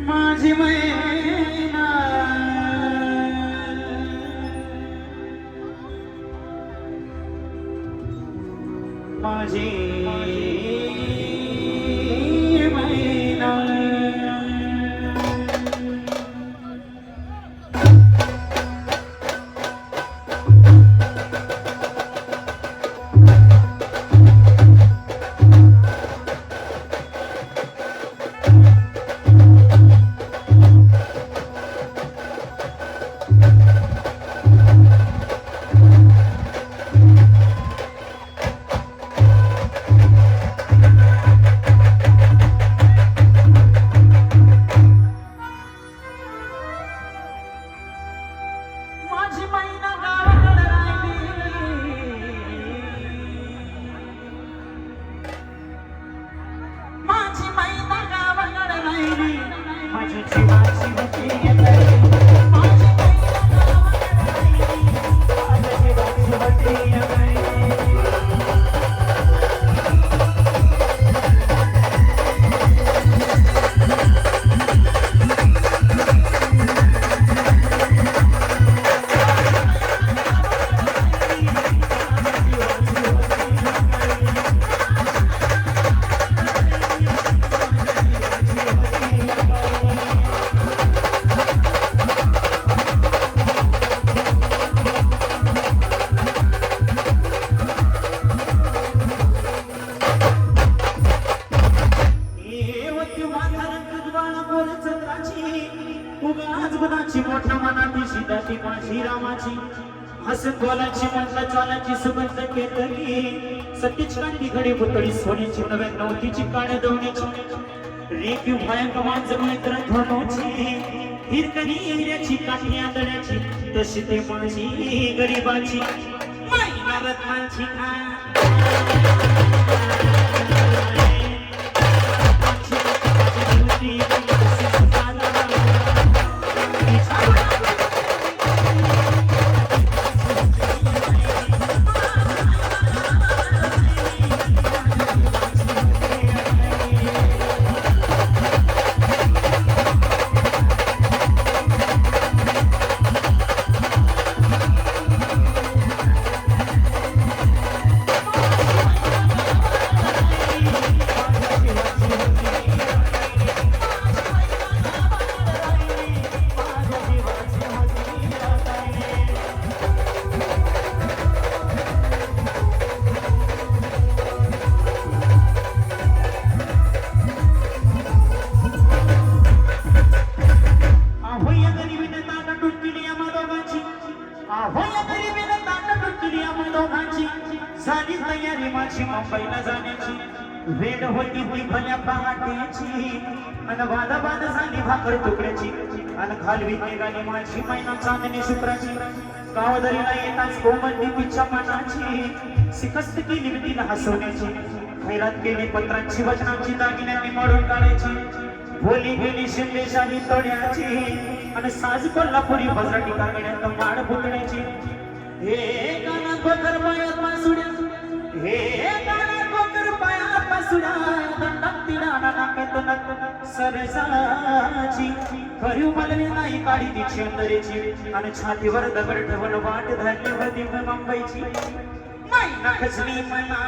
माझी मैना माझी मैना मोठ्या मनाची सीताची माझी रामाची हसत बोलाची म्हटलं चालाची सुगंध केतली सतीच कांती घडी पुतळी सोन्याची नव्या नवतीची काळ दवण्याची रेखी भयंक मांज मैत्र धनोची हिरकणी हिऱ्याची काठी आंधळ्याची तशी ते माझी गरीबाची मैना रत्नांची झाली तयारी माझी मुंबईला जाण्याची वेळ होती ती भल्या पहाटेची अन बाधा बाध झाली भाकर तुकड्याची अन घालवी निघाली माझी मैना चांदणी शुक्राची गावदरीला येताच कोमल तिच्या मनाची शिकस्त केली तिला हसवण्याची खैरात केली पत्रांची वचनांची दागिन्यांनी मोडून काढायची बोली गेली शिंदेशाही तोड्याची अन साज कोल्हापुरी बजराटी कागड्यात माड फुटण्याची हे गाणं कोकर पायात पासुड्या हे गाणं कोकर पायात पासुड्या दंडात तिडाना नाकेत नक सरसाची खरीव मलवी नाही काढी तिची अंतरेची आणि छातीवर दगड ठेवून वाट धरली होती मुंबईची मैना खचली मना